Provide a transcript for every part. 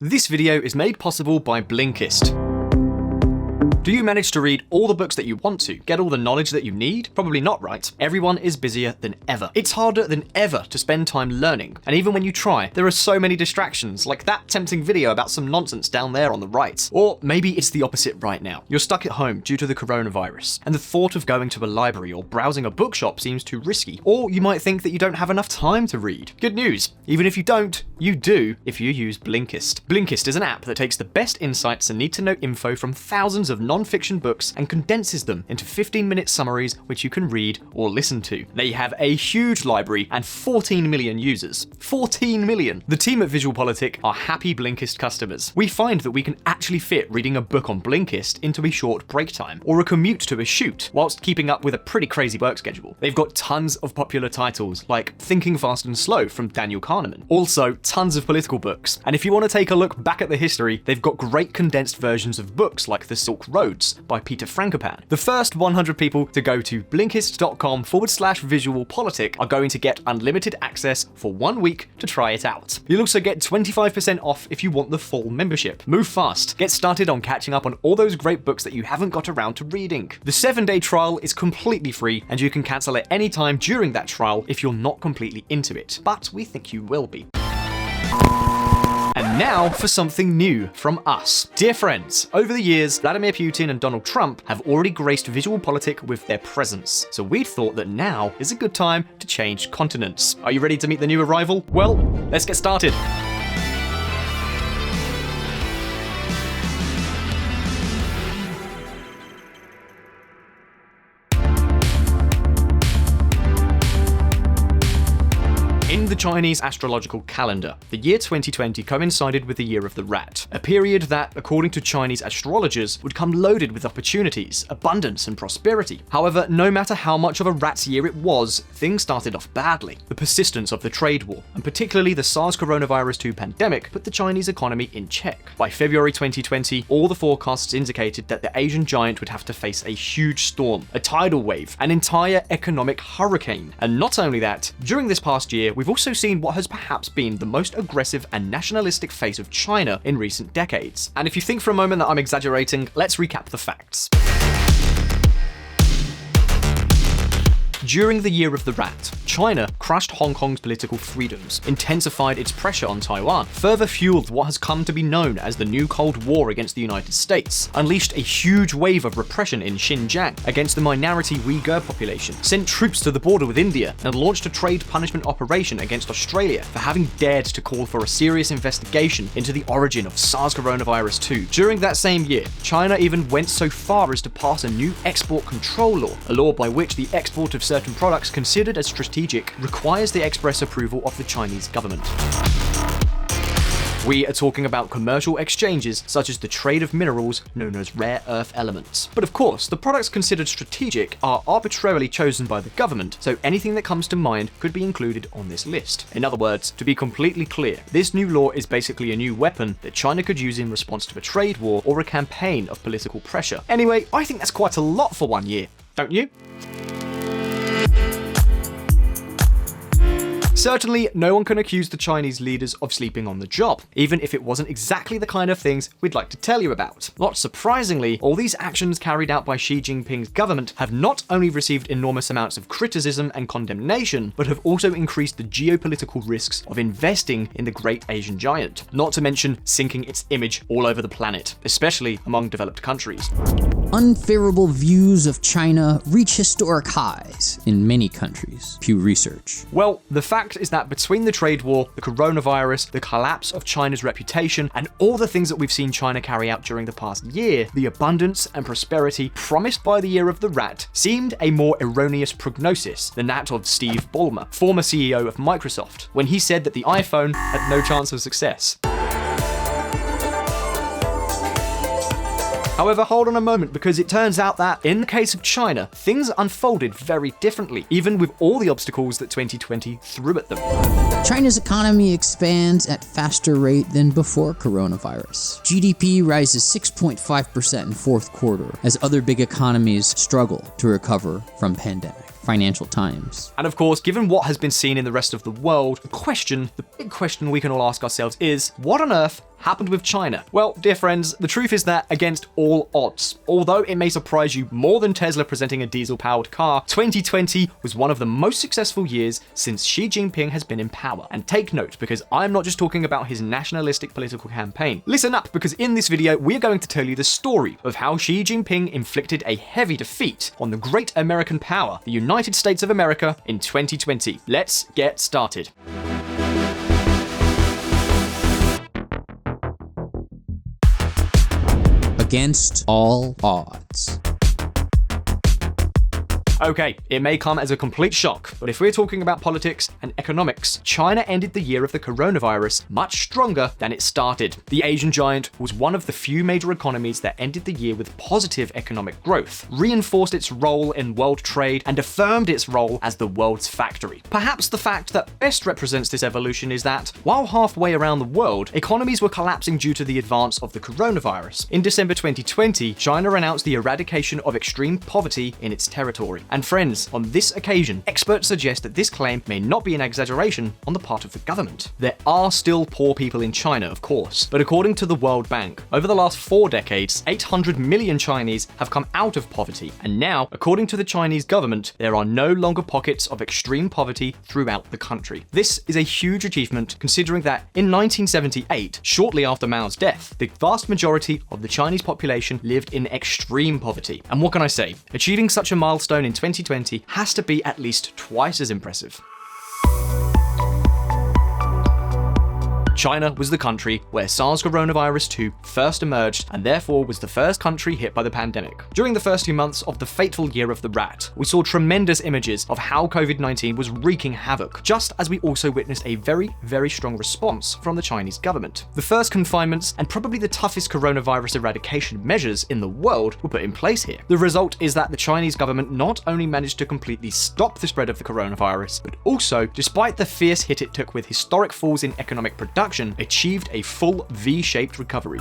This video is made possible by Blinkist. Do you manage to read all the books that you want to? Get all the knowledge that you need? Probably not, right? Everyone is busier than ever. It's harder than ever to spend time learning. And even when you try, there are so many distractions, like that tempting video about some nonsense down there on the right. Or maybe it's the opposite right now. You're stuck at home due to the coronavirus, and the thought of going to a library or browsing a bookshop seems too risky. Or you might think that you don't have enough time to read. Good news, even if you don't, you do if you use Blinkist. Blinkist is an app that takes the best insights and need-to-know info from thousands of non-fiction books and condenses them into 15-minute summaries which you can read or listen to. They have a huge library and 14 million users. 14 million! The team at VisualPolitik are happy Blinkist customers. We find that we can actually fit reading a book on Blinkist into a short break time, or a commute to a shoot, whilst keeping up with a pretty crazy work schedule. They've got tons of popular titles, like Thinking Fast and Slow from Daniel Kahneman. Also, tons of political books. And if you want to take a look back at the history, they've got great condensed versions of books like The Silk Roads by Peter Frankopan. The first 100 people to go to blinkist.com/visualpolitik are going to get unlimited access for 1 week to try it out. You'll also get 25% off if you want the full membership. Move fast. Get started on catching up on all those great books that you haven't got around to reading. The 7-day trial is completely free, and you can cancel at any time during that trial if you're not completely into it. But we think you will be. And now for something new from us. Dear friends, over the years, Vladimir Putin and Donald Trump have already graced VisualPolitik with their presence, so we'd thought that now is a good time to change continents. Are you ready to meet the new arrival? Well, let's get started. In the Chinese astrological calendar, the year 2020 coincided with the year of the rat, a period that, according to Chinese astrologers, would come loaded with opportunities, abundance, and prosperity. However, no matter how much of a rat's year it was, things started off badly. The persistence of the trade war, and particularly the SARS coronavirus 2 pandemic, put the Chinese economy in check. By February 2020, all the forecasts indicated that the Asian giant would have to face a huge storm, a tidal wave, an entire economic hurricane. And not only that, during this past year, we've also seen what has perhaps been the most aggressive and nationalistic face of China in recent decades. And if you think for a moment that I'm exaggerating, let's recap the facts. During the year of the rat, China crushed Hong Kong's political freedoms, intensified its pressure on Taiwan, further fueled what has come to be known as the new Cold War against the United States, unleashed a huge wave of repression in Xinjiang against the minority Uyghur population, sent troops to the border with India, and launched a trade punishment operation against Australia for having dared to call for a serious investigation into the origin of SARS coronavirus 2. During that same year, China even went so far as to pass a new export control law, a law by which the export of certain products considered as strategic requires the express approval of the Chinese government. We are talking about commercial exchanges such as the trade of minerals known as rare earth elements. But of course, the products considered strategic are arbitrarily chosen by the government, so anything that comes to mind could be included on this list. In other words, to be completely clear, this new law is basically a new weapon that China could use in response to a trade war or a campaign of political pressure. Anyway, I think that's quite a lot for 1 year, don't you? Certainly, no one can accuse the Chinese leaders of sleeping on the job, even if it wasn't exactly the kind of things we'd like to tell you about. Not surprisingly, all these actions carried out by Xi Jinping's government have not only received enormous amounts of criticism and condemnation, but have also increased the geopolitical risks of investing in the great Asian giant, not to mention sinking its image all over the planet, especially among developed countries. Unfavorable views of China reach historic highs in many countries, Pew Research. Well, the fact is that between the trade war, the coronavirus, the collapse of China's reputation, and all the things that we've seen China carry out during the past year, the abundance and prosperity promised by the year of the rat seemed a more erroneous prognosis than that of Steve Ballmer, former CEO of Microsoft, when he said that the iPhone had no chance of success. However, hold on a moment, because it turns out that, in the case of China, things unfolded very differently, even with all the obstacles that 2020 threw at them. China's economy expands at faster rate than before coronavirus. GDP rises 6.5% in fourth quarter, as other big economies struggle to recover from pandemic. Financial Times. And of course, given what has been seen in the rest of the world, the big question we can all ask ourselves is, what on earth happened with China? Well, dear friends, the truth is that against all odds, although it may surprise you more than Tesla presenting a diesel-powered car, 2020 was one of the most successful years since Xi Jinping has been in power. And take note, because I'm not just talking about his nationalistic political campaign. Listen up, because in this video, we are going to tell you the story of how Xi Jinping inflicted a heavy defeat on the great American power, the United States of America, in 2020. Let's get started. Against all odds. Okay, it may come as a complete shock, but if we're talking about politics and economics, China ended the year of the coronavirus much stronger than it started. The Asian giant was one of the few major economies that ended the year with positive economic growth, reinforced its role in world trade, and affirmed its role as the world's factory. Perhaps the fact that best represents this evolution is that, while halfway around the world, economies were collapsing due to the advance of the coronavirus. In December 2020, China announced the eradication of extreme poverty in its territory. And friends, on this occasion, experts suggest that this claim may not be an exaggeration on the part of the government. There are still poor people in China, of course, but according to the World Bank, over the last 4 decades, 800 million Chinese have come out of poverty, and now, according to the Chinese government, there are no longer pockets of extreme poverty throughout the country. This is a huge achievement considering that in 1978, shortly after Mao's death, the vast majority of the Chinese population lived in extreme poverty. And what can I say? Achieving such a milestone in 2020 has to be at least twice as impressive. China was the country where SARS coronavirus 2 first emerged and therefore was the first country hit by the pandemic. During the first 2 months of the fateful year of the rat, we saw tremendous images of how COVID-19 was wreaking havoc, just as we also witnessed a very, very strong response from the Chinese government. The first confinements and probably the toughest coronavirus eradication measures in the world were put in place here. The result is that the Chinese government not only managed to completely stop the spread of the coronavirus, but also, despite the fierce hit it took with historic falls in economic production, achieved a full V-shaped recovery.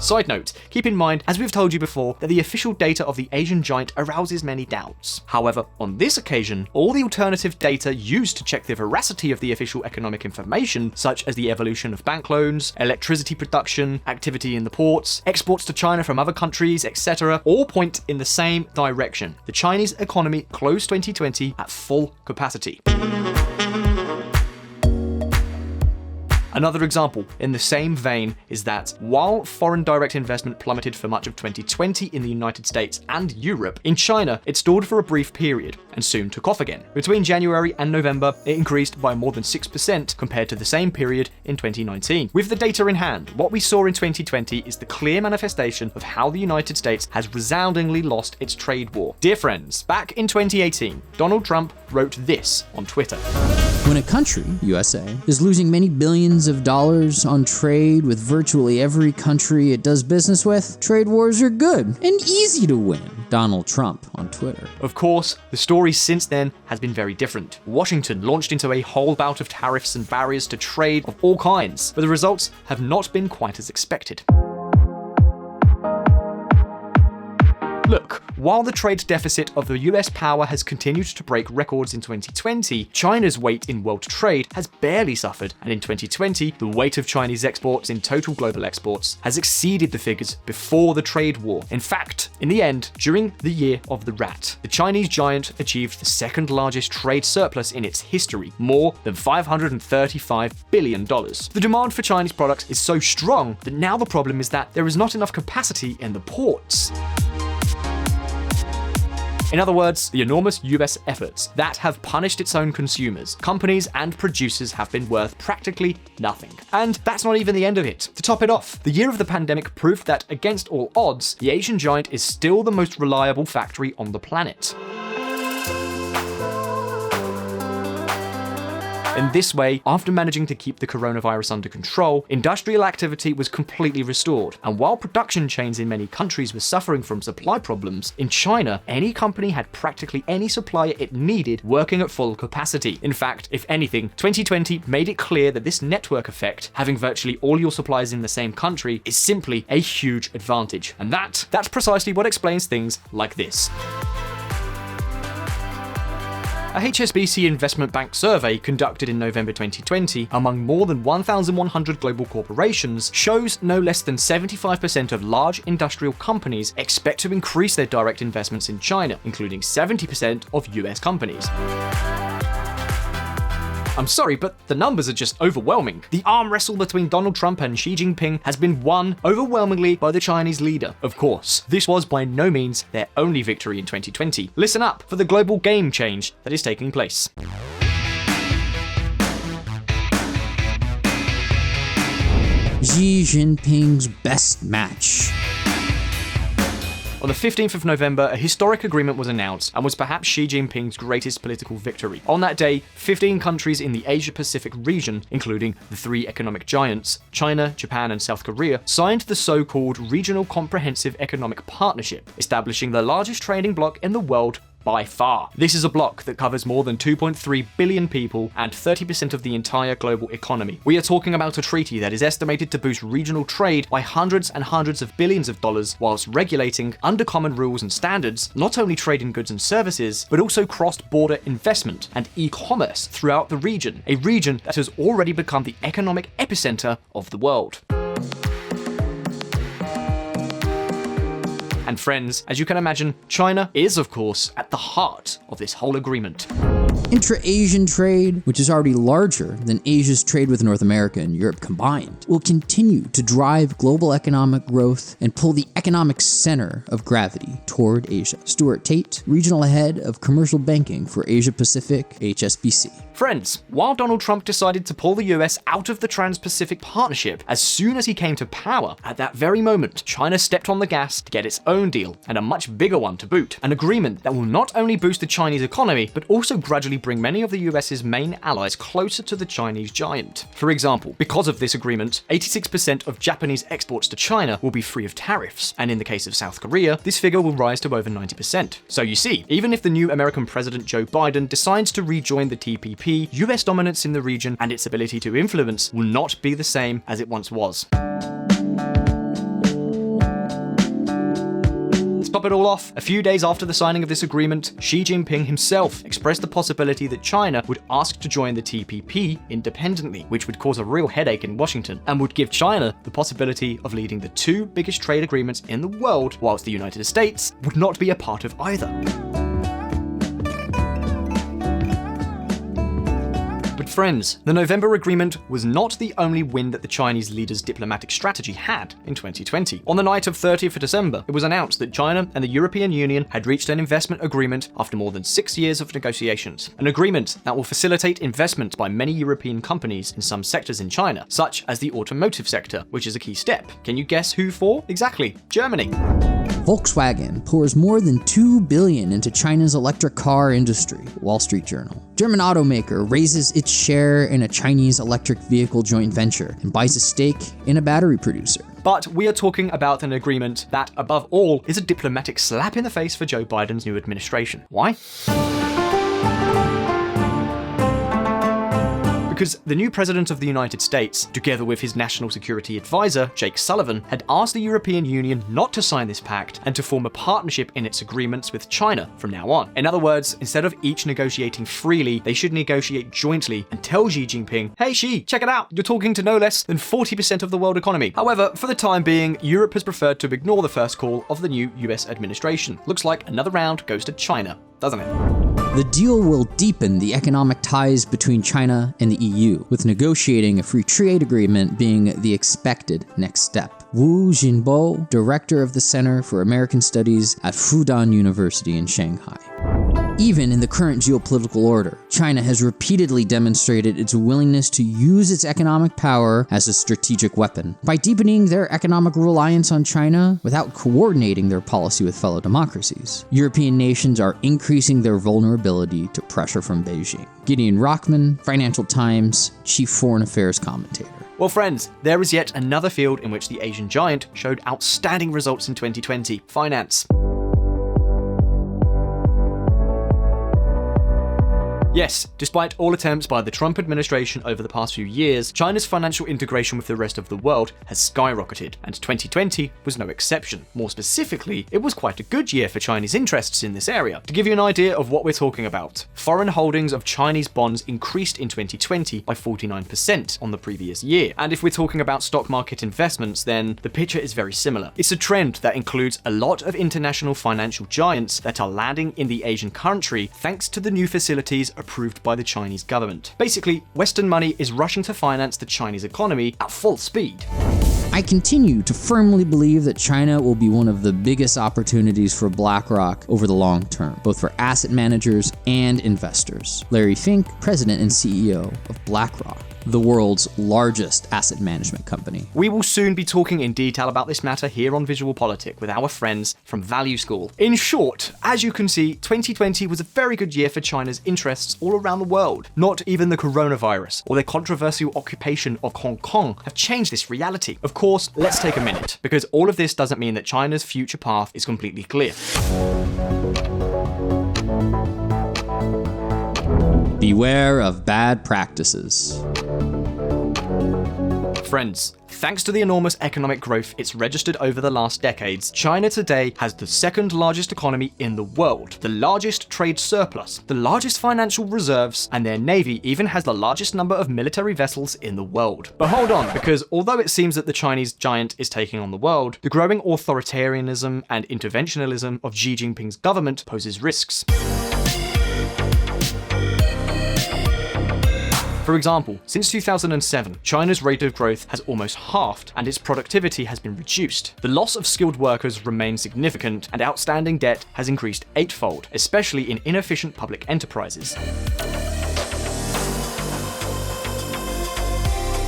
Side note, keep in mind, as we've told you before, that the official data of the Asian giant arouses many doubts. However, on this occasion, all the alternative data used to check the veracity of the official economic information, such as the evolution of bank loans, electricity production, activity in the ports, exports to China from other countries, etc., all point in the same direction. The Chinese economy closed 2020 at full capacity. Another example in the same vein is that while foreign direct investment plummeted for much of 2020 in the United States and Europe, in China it stalled for a brief period and soon took off again. Between January and November, it increased by more than 6% compared to the same period in 2019. With the data in hand, what we saw in 2020 is the clear manifestation of how the United States has resoundingly lost its trade war. Dear friends, back in 2018, Donald Trump wrote this on Twitter. When a country, USA, is losing many billions of dollars on trade with virtually every country it does business with, trade wars are good and easy to win. Donald Trump on Twitter. Of course, the story since then has been very different. Washington launched into a whole bout of tariffs and barriers to trade of all kinds, but the results have not been quite as expected. Look, while the trade deficit of the US power has continued to break records in 2020, China's weight in world trade has barely suffered, and in 2020, the weight of Chinese exports in total global exports has exceeded the figures before the trade war. In fact, in the end, during the year of the rat, the Chinese giant achieved the second largest trade surplus in its history, more than $535 billion. The demand for Chinese products is so strong that now the problem is that there is not enough capacity in the ports. In other words, the enormous US efforts that have punished its own consumers, companies, and producers have been worth practically nothing. And that's not even the end of it. To top it off, the year of the pandemic proved that, against all odds, the Asian giant is still the most reliable factory on the planet. In this way, after managing to keep the coronavirus under control, industrial activity was completely restored. And while production chains in many countries were suffering from supply problems, in China, any company had practically any supplier it needed working at full capacity. In fact, if anything, 2020 made it clear that this network effect, having virtually all your suppliers in the same country, is simply a huge advantage. And that's precisely what explains things like this. A HSBC investment bank survey conducted in November 2020 among more than 1,100 global corporations shows no less than 75% of large industrial companies expect to increase their direct investments in China, including 70% of US companies. I'm sorry, but the numbers are just overwhelming. The arm wrestle between Donald Trump and Xi Jinping has been won overwhelmingly by the Chinese leader. Of course, this was by no means their only victory in 2020. Listen up for the global game change that is taking place. Xi Jinping's best match. On the 15th of November, a historic agreement was announced and was perhaps Xi Jinping's greatest political victory. On that day, 15 countries in the Asia-Pacific region, including the three economic giants, China, Japan, and South Korea, signed the so-called Regional Comprehensive Economic Partnership, establishing the largest trading bloc in the world by far. This is a bloc that covers more than 2.3 billion people and 30% of the entire global economy. We are talking about a treaty that is estimated to boost regional trade by hundreds and hundreds of billions of dollars, whilst regulating, under common rules and standards, not only trade in goods and services, but also cross-border investment and e-commerce throughout the region, a region that has already become the economic epicenter of the world. And friends, as you can imagine, China is, of course, at the heart of this whole agreement. Intra-Asian trade, which is already larger than Asia's trade with North America and Europe combined, will continue to drive global economic growth and pull the economic center of gravity toward Asia. Stuart Tate, Regional Head of Commercial Banking for Asia Pacific, HSBC. Friends, while Donald Trump decided to pull the US out of the Trans-Pacific Partnership as soon as he came to power, at that very moment, China stepped on the gas to get its own deal, and a much bigger one to boot. An agreement that will not only boost the Chinese economy, but also gradually bring many of the US's main allies closer to the Chinese giant. For example, because of this agreement, 86% of Japanese exports to China will be free of tariffs, and in the case of South Korea, this figure will rise to over 90%. So you see, even if the new American President Joe Biden decides to rejoin the TPP, US dominance in the region and its ability to influence will not be the same as it once was. To top it all off, a few days after the signing of this agreement, Xi Jinping himself expressed the possibility that China would ask to join the TPP independently, which would cause a real headache in Washington, and would give China the possibility of leading the two biggest trade agreements in the world, whilst the United States would not be a part of either. But friends, the November agreement was not the only win that the Chinese leader's diplomatic strategy had in 2020. On the night of 30th of December, it was announced that China and the European Union had reached an investment agreement after more than 6 years of negotiations. An agreement that will facilitate investment by many European companies in some sectors in China, such as the automotive sector, which is a key step. Can you guess who for? Exactly, Germany. Volkswagen pours more than $2 billion into China's electric car industry, Wall Street Journal. German automaker raises its share in a Chinese electric vehicle joint venture and buys a stake in a battery producer. But we are talking about an agreement that, above all, is a diplomatic slap in the face for Joe Biden's new administration. Why? Because the new president of the United States, together with his national security advisor, Jake Sullivan, had asked the European Union not to sign this pact and to form a partnership in its agreements with China from now on. In other words, instead of each negotiating freely, they should negotiate jointly and tell Xi Jinping, hey Xi, check it out, you're talking to no less than 40% of the world economy. However, for the time being, Europe has preferred to ignore the first call of the new US administration. Looks like another round goes to China, doesn't it? The deal will deepen the economic ties between China and the EU, with negotiating a free trade agreement being the expected next step. Wu Jinbo, director of the Center for American Studies at Fudan University in Shanghai. Even in the current geopolitical order, China has repeatedly demonstrated its willingness to use its economic power as a strategic weapon. By deepening their economic reliance on China without coordinating their policy with fellow democracies, European nations are increasing their vulnerability to pressure from Beijing. Gideon Rockman, Financial Times, Chief Foreign Affairs Commentator. Well friends, there is yet another field in which the Asian giant showed outstanding results in 2020, finance. Yes, despite all attempts by the Trump administration over the past few years, China's financial integration with the rest of the world has skyrocketed, and 2020 was no exception. More specifically, it was quite a good year for Chinese interests in this area. To give you an idea of what we're talking about, foreign holdings of Chinese bonds increased in 2020 by 49% on the previous year. And if we're talking about stock market investments, then the picture is very similar. It's a trend that includes a lot of international financial giants that are landing in the Asian country thanks to the new facilities approved by the Chinese government. Basically, Western money is rushing to finance the Chinese economy at full speed. I continue to firmly believe that China will be one of the biggest opportunities for BlackRock over the long term, both for asset managers and investors. Larry Fink, president and CEO of BlackRock, the world's largest asset management company. We will soon be talking in detail about this matter here on VisualPolitik with our friends from Value School. In short, as you can see, 2020 was a very good year for China's interests all around the world. Not even the coronavirus or the controversial occupation of Hong Kong have changed this reality. Of course, let's take a minute, because all of this doesn't mean that China's future path is completely clear. Beware of bad practices. Friends, thanks to the enormous economic growth it's registered over the last decades, China today has the second largest economy in the world, the largest trade surplus, the largest financial reserves, and their navy even has the largest number of military vessels in the world. But hold on, because although it seems that the Chinese giant is taking on the world, the growing authoritarianism and interventionism of Xi Jinping's government poses risks. For example, since 2007, China's rate of growth has almost halved and its productivity has been reduced. The loss of skilled workers remains significant and outstanding debt has increased eightfold, especially in inefficient public enterprises.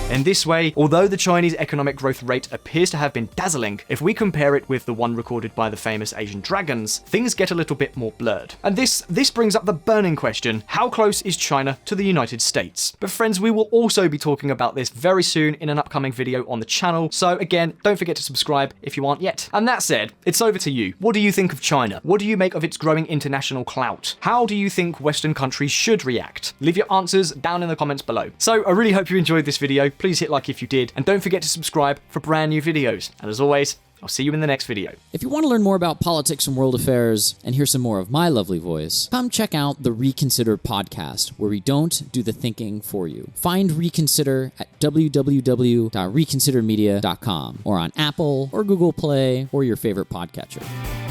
In this way, although the Chinese economic growth rate appears to have been dazzling, if we compare it with the one recorded by the famous Asian dragons, things get a little bit more blurred. And this brings up the burning question: how close is China to the United States? But friends, we will also be talking about this very soon in an upcoming video on the channel, so again, don't forget to subscribe if you aren't yet. And that said, it's over to you. What do you think of China? What do you make of its growing international clout? How do you think Western countries should react? Leave your answers down in the comments below. So I really hope you enjoyed this video. Please hit like if you did, and don't forget to subscribe for brand new videos. And as always, I'll see you in the next video. If you want to learn more about politics and world affairs and hear some more of my lovely voice, come check out the Reconsider podcast, where we don't do the thinking for you. Find Reconsider at www.reconsidermedia.com or on Apple or Google Play or your favorite podcatcher.